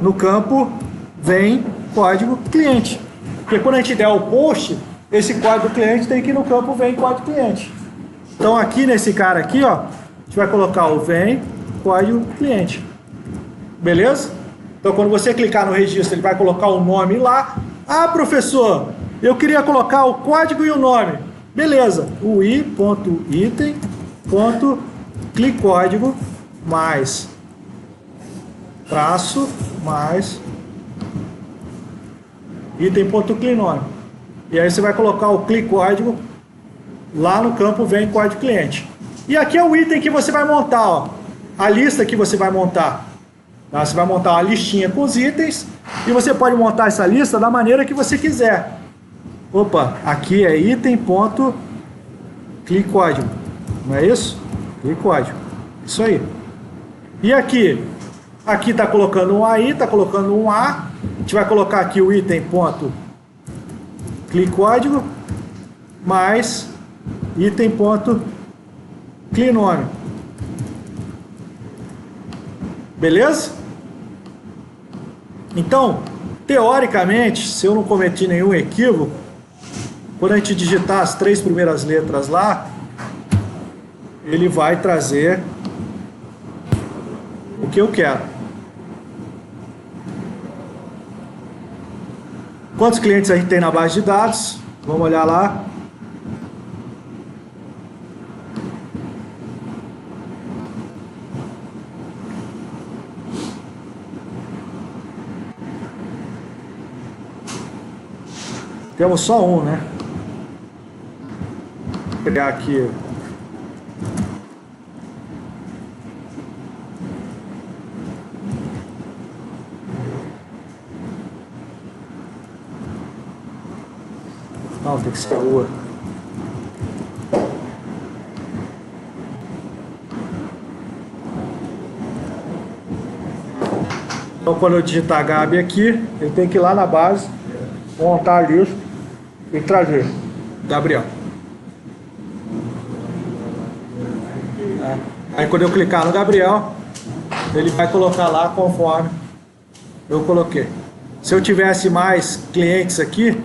No campo vem código cliente. Porque quando a gente der o post, esse código do cliente tem que ir no campo vem código cliente. Então aqui nesse cara aqui, ó, a gente vai colocar o vem código cliente. Beleza? Então quando você clicar no registro, ele vai colocar o nome lá. Ah, professor, eu queria colocar o código e o nome. Beleza. O i.item.clicódigo mais traço mais item.cleanNome. E aí você vai colocar o clicódigo lá no campo vem código cliente. E aqui é o item que você vai montar, ó. A lista que você vai montar. Tá? Você vai montar uma listinha com os itens e você pode montar essa lista da maneira que você quiser. Opa, aqui é item.clicódigo. Não é isso? Clicódigo. Isso aí. E aqui? Aqui está colocando um AI, está colocando um A. A gente vai colocar aqui o item.clicódigo mais item.cleanNome. Beleza? Então, teoricamente, se eu não cometi nenhum equívoco, quando a gente digitar as 3 primeiras letras lá, ele vai trazer o que eu quero. Quantos clientes a gente tem na base de dados? Vamos olhar lá. Temos só um, né? Vou pegar aqui. Não, tem que ser o outro. Então, quando eu digitar Gabi aqui, ele tem que ir lá na base, montar a lista e trazer Gabriel. Aí quando eu clicar no Gabriel, ele vai colocar lá conforme eu coloquei. Se eu tivesse mais clientes aqui,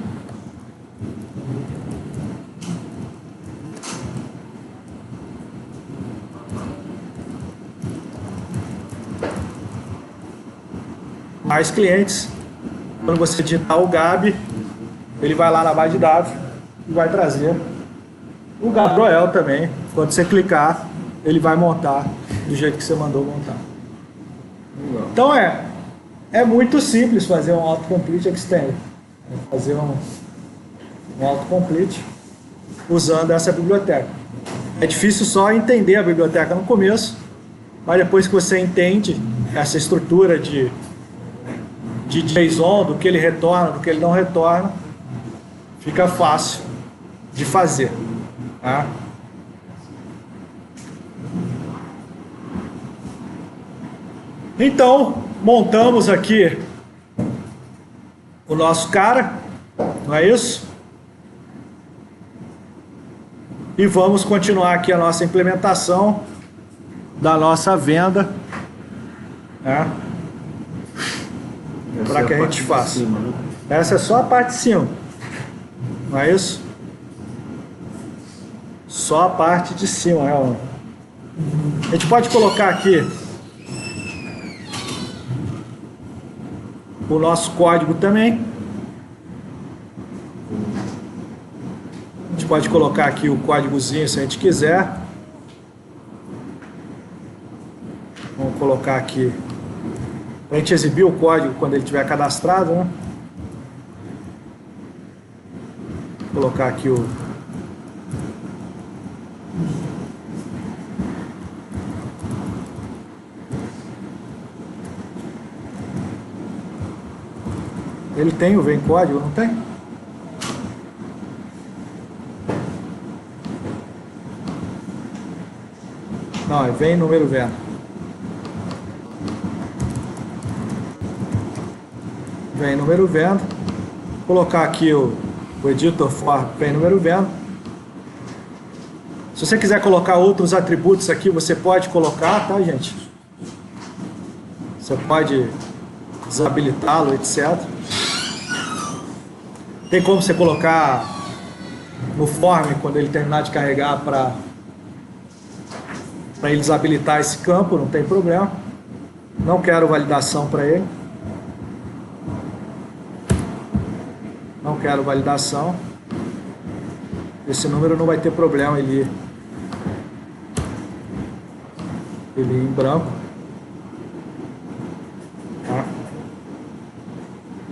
mais clientes. Quando você digitar o Gabi, ele vai lá na base de dados e vai trazer o Gabriel também. Quando você clicar, ele vai montar do jeito que você mandou montar. Então é muito simples fazer um autocomplete extended. Fazer um autocomplete usando essa biblioteca. É difícil só entender a biblioteca no começo, mas depois que você entende essa estrutura de JSON, do que ele retorna, do que ele não retorna, fica fácil de fazer. Tá? Então, montamos aqui o nosso cara, não é isso? E vamos continuar aqui a nossa implementação da nossa venda, né? Para que a gente faça. Essa é só a parte de cima, não é isso? Só a parte de cima, realmente. A gente pode colocar aqui o nosso código também. A gente pode colocar aqui o códigozinho se a gente quiser. Vamos colocar aqui para a gente exibir o código quando ele estiver cadastrado, né? Vou colocar aqui o ele tem o vem código, não tem? Não, é vem número venda. Vem número venda. Vou colocar aqui o editor for vem número venda. Se você quiser colocar outros atributos aqui, você pode colocar, tá, gente? Você pode desabilitá-lo, etc. Tem como você colocar no form, quando ele terminar de carregar, para ele desabilitar esse campo, não tem problema. Não quero validação para ele. Não quero validação. Esse número não vai ter problema ele em branco. Tá?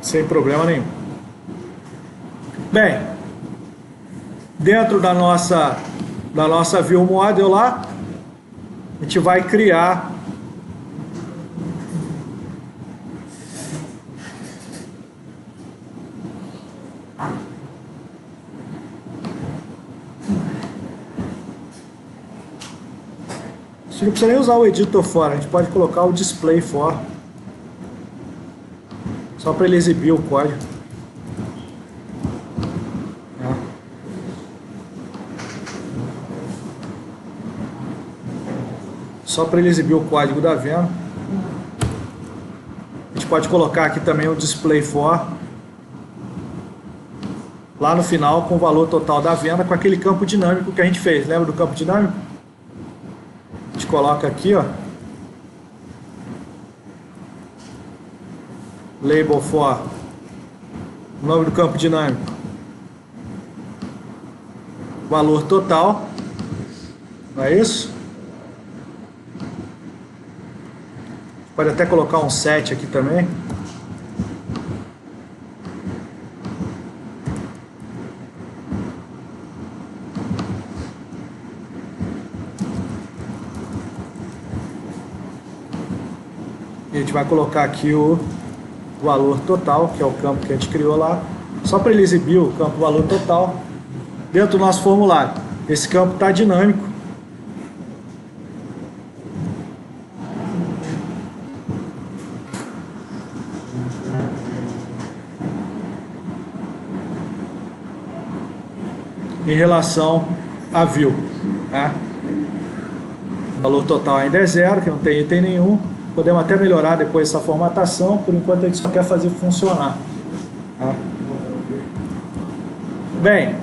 Sem problema nenhum. Bem, dentro da nossa view model lá, a gente vai criar a gente não precisa nem usar o editor for, a gente pode colocar o display for, só para ele exibir o código. Só para ele exibir o código da venda. A gente pode colocar aqui também o display for lá no final com o valor total da venda, com aquele campo dinâmico que a gente fez. Lembra do campo dinâmico? A gente coloca aqui, ó, label for, o nome do campo dinâmico, valor total, não é isso? Pode até colocar um set aqui também. E a gente vai colocar aqui o valor total, que é o campo que a gente criou lá, só para ele exibir o campo valor total dentro do nosso formulário. Esse campo está dinâmico. Em relação a view, né? O valor total ainda é zero, que não tem item nenhum. Podemos até melhorar depois essa formatação. Por enquanto a gente só quer fazer funcionar, tá? Bem,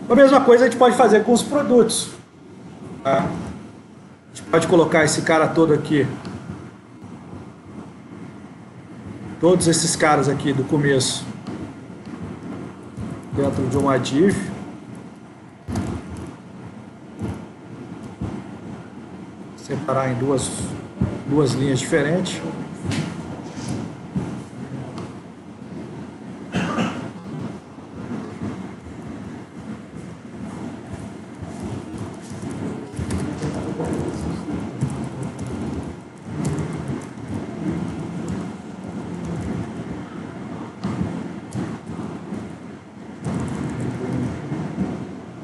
a mesma coisa a gente pode fazer com os produtos, tá? A gente pode colocar esse cara todo aqui todos esses caras aqui do começo dentro de uma div. Separar em duas linhas diferentes.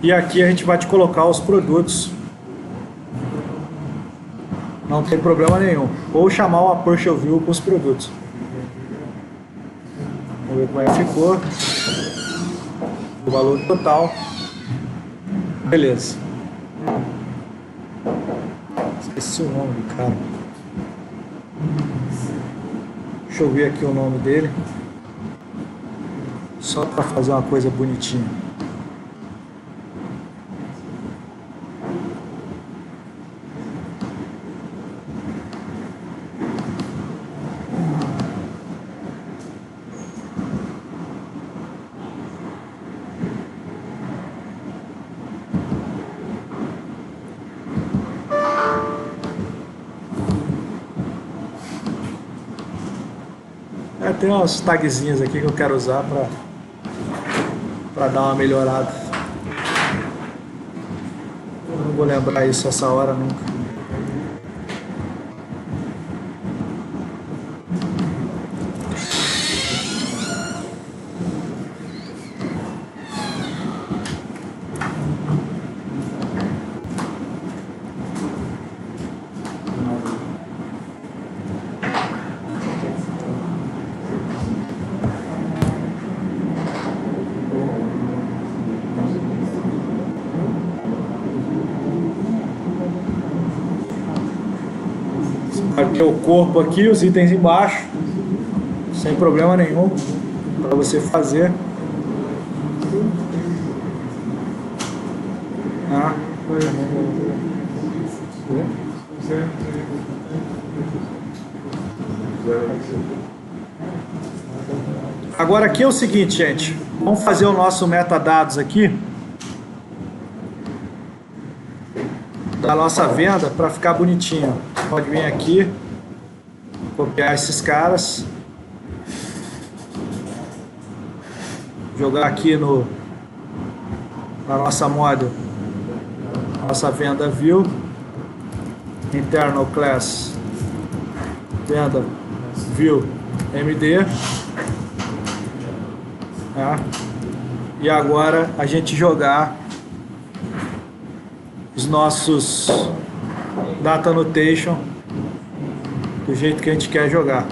E aqui a gente vai te colocar os produtos. Não tem problema nenhum. Ou chamar o Partial View com os produtos. Vamos ver como é que ficou. O valor total. Beleza. Esqueci o nome do cara. Deixa eu ver aqui o nome dele. Só para fazer uma coisa bonitinha. Tem umas tagzinhas aqui que eu quero usar para dar uma melhorada. Eu não vou lembrar isso essa hora nunca. Aqui é o corpo aqui, os itens embaixo, sem problema nenhum para você fazer. Agora aqui é o seguinte, gente, vamos fazer o nosso metadados aqui da nossa venda para ficar bonitinho. Pode vir aqui, copiar esses caras, jogar aqui na nossa model, nossa venda view, internal class, venda view MD, e agora a gente jogar os nossos data annotation do jeito que a gente quer jogar.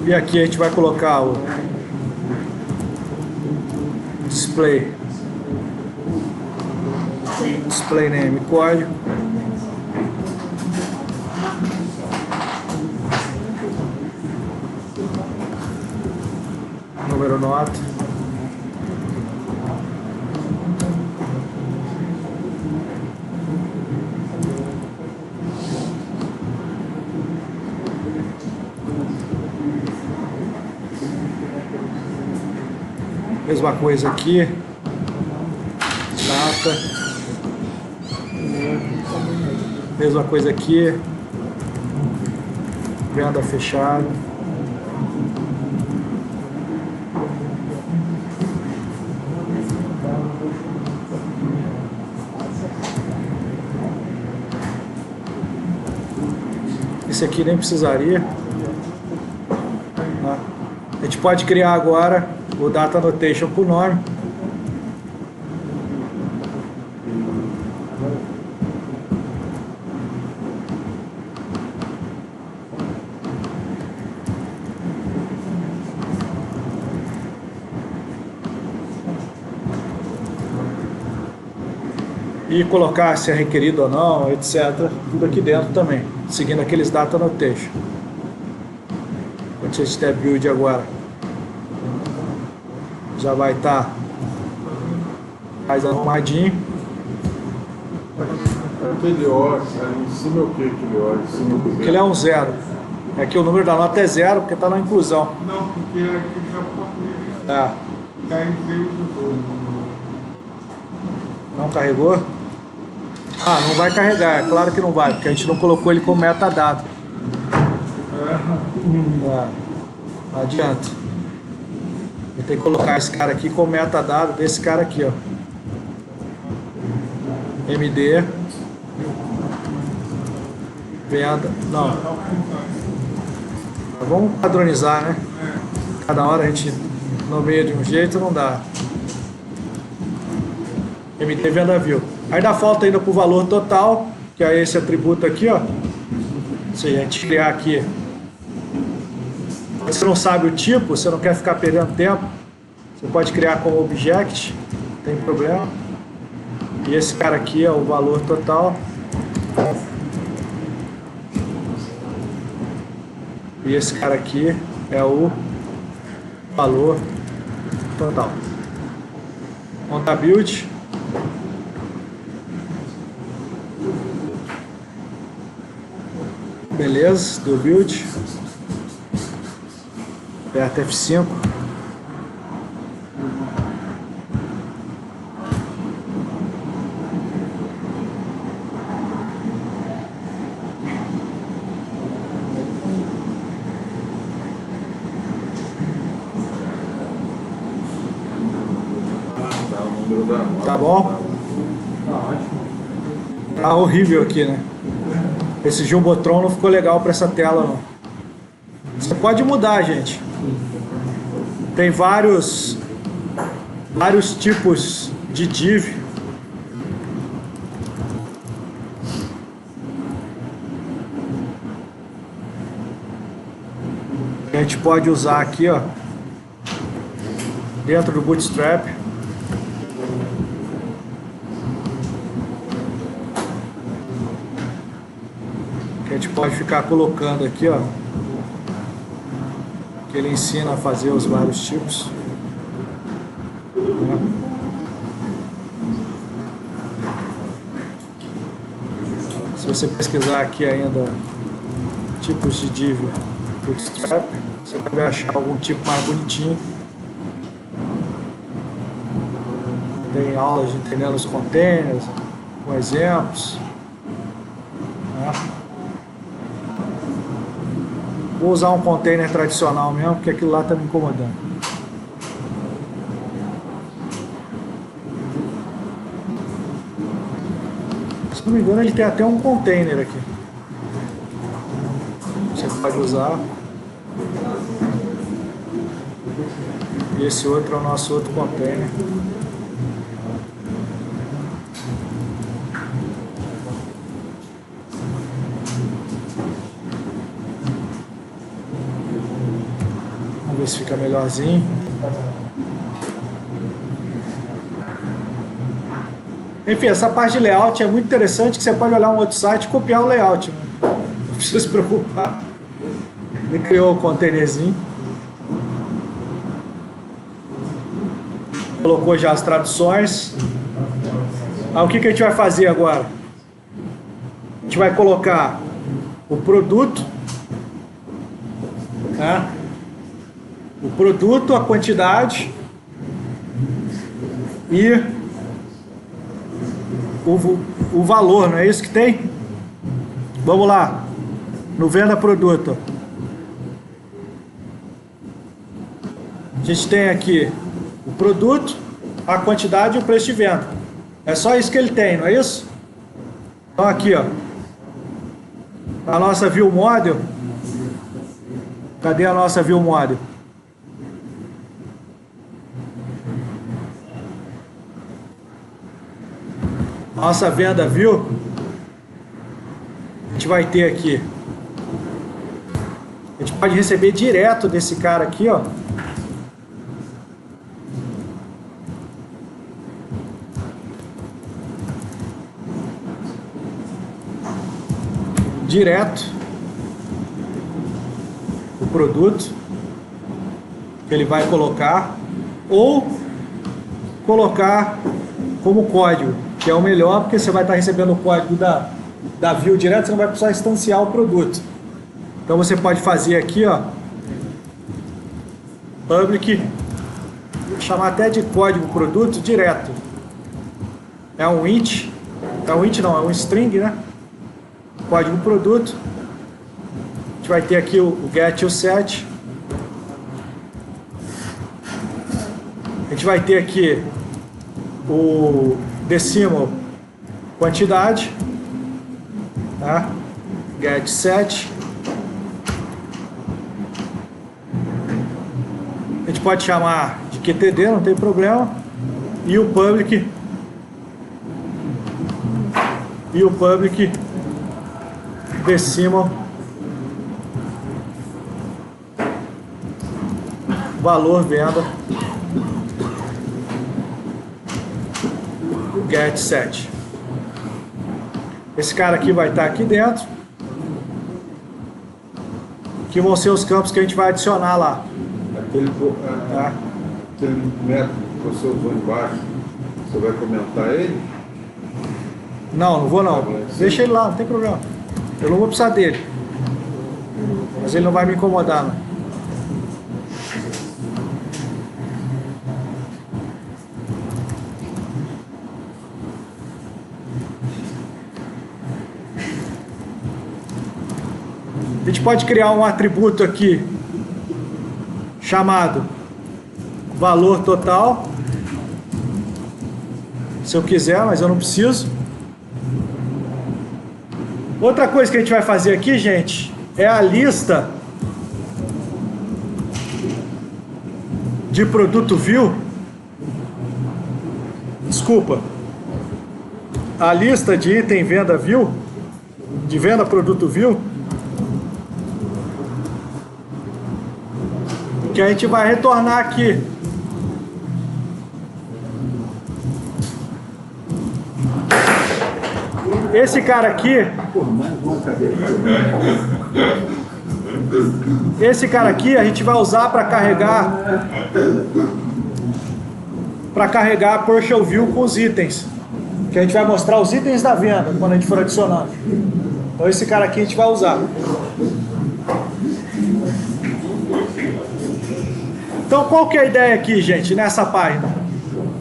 E aqui a gente vai colocar o display name código. Número nota. Mesma coisa aqui, data, mesma coisa aqui, venda fechada. Esse aqui nem precisaria. A gente pode criar agora o data annotation por nome. e colocar se é requerido ou não, etc. Tudo aqui dentro também, seguindo aqueles data annotation. Quando a gente der build agora, já vai estar mais arrumadinho. Aquele O, ali em cima é o que aquele O? Em cima do Aquele é um 0. É que o número da nota é 0 porque está na inclusão. Não, porque aqui já foi. É. Tá em veio do Não carregou? Ah, não vai carregar, é claro que não vai, porque a gente não colocou ele como metadado. É, não adianta. Eu tenho que colocar esse cara aqui como metadado desse cara aqui, ó. MD. Venda. Não. Vamos padronizar, né? Cada hora a gente nomeia de um jeito, não dá. MD venda view. Aí dá falta ainda para o valor total, que é esse atributo aqui, ó. Se a gente criar aqui. Você não sabe o tipo, você não quer ficar perdendo tempo, você pode criar como object, não tem problema. E esse cara aqui é o valor total. E esse cara aqui é o valor total. Monta build. Beleza, deu build. Aperta F5. Tá bom? Tá horrível aqui, né? Esse Jumbotron não ficou legal para essa tela, não. Você pode mudar, gente. Tem vários tipos de div. Que a gente pode usar aqui, ó, dentro do Bootstrap. Que a gente pode ficar colocando aqui, ó. Que ele ensina a fazer os vários tipos. Se você pesquisar aqui ainda tipos de div Bootstrap, você vai achar algum tipo mais bonitinho. Tem aulas de entendendo os containers, com exemplos. Vou usar um container tradicional mesmo, porque aquilo lá está me incomodando. Se não me engano, ele tem até um container aqui. Você pode usar. E esse outro é o nosso outro container. Vamos ver se fica melhorzinho. Enfim, essa parte de layout é muito interessante, que você pode olhar um outro site e copiar o layout. Né? Não precisa se preocupar. Ele criou o containerzinho. Colocou já as traduções. O que a gente vai fazer agora? A gente vai colocar o produto, né? O produto, a quantidade e o valor, não é isso que tem? Vamos lá, no venda produto. A gente tem aqui o produto, a quantidade e o preço de venda. É só isso que ele tem, não é isso? Então aqui, ó, a nossa view model. Cadê a nossa view model? Nossa venda view, a gente vai ter aqui, a gente pode receber direto desse cara aqui, ó, direto o produto que ele vai colocar, ou colocar como código, que é o melhor, porque você vai estar recebendo o código da view direto, você não vai precisar instanciar o produto. Então você pode fazer aqui, ó, public, chamar até de código produto direto. É um int, não, é um string, né? Código produto. A gente vai ter aqui o get e o set. A gente vai ter aqui o decimal quantidade, tá? Get set. A gente pode chamar de QTD, não tem problema. E o public decimal valor venda get set. Esse cara aqui vai estar aqui dentro, que vão ser os campos que a gente vai adicionar lá. Aquele método que você usou embaixo, você vai comentar ele? Não vou não. Deixa ele lá, não tem problema. Eu não vou precisar dele. Mas ele não vai me incomodar, não. A gente pode criar um atributo aqui chamado valor total, se eu quiser, mas eu não preciso. Outra coisa que a gente vai fazer aqui, gente, é a lista de produto view. Desculpa. A lista de item venda view, de venda produto view, que a gente vai retornar aqui. Esse cara aqui, a gente vai usar para carregar a partial view com os itens, que a gente vai mostrar os itens da venda quando a gente for adicionando. Então esse cara aqui a gente vai usar. Então qual que é a ideia aqui, gente, nessa página?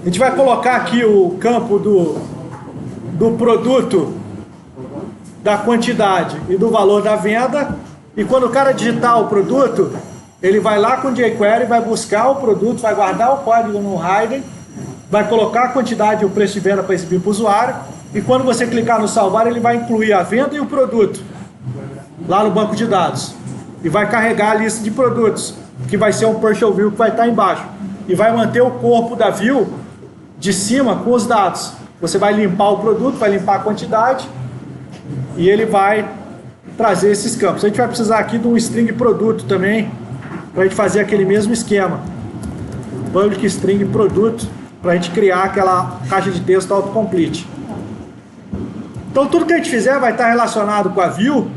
A gente vai colocar aqui o campo do produto, da quantidade e do valor da venda, e quando o cara digitar o produto, ele vai lá com o jQuery, vai buscar o produto, vai guardar o código no Hidden, vai colocar a quantidade e o preço de venda para exibir para o usuário, e quando você clicar no salvar, ele vai incluir a venda e o produto lá no banco de dados, e vai carregar a lista de produtos, que vai ser um partial view que vai estar embaixo, e vai manter o corpo da view de cima com os dados. Você vai limpar o produto, vai limpar a quantidade, e ele vai trazer esses campos. A gente vai precisar aqui de um string produto também, para a gente fazer aquele mesmo esquema. Public string produto, para a gente criar aquela caixa de texto autocomplete. Então tudo que a gente fizer vai estar relacionado com a view,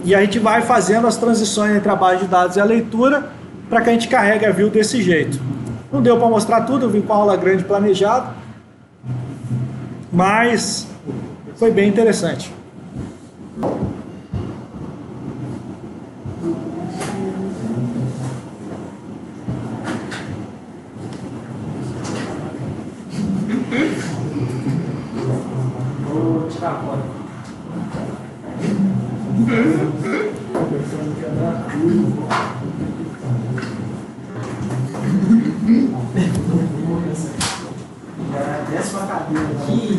e a gente vai fazendo as transições entre a base de dados e a leitura, para que a gente carregue a view desse jeito. Não deu para mostrar tudo, eu vim com a aula grande planejada, mas foi bem interessante. Vou tirar a foto. Desce uma cadeira aqui.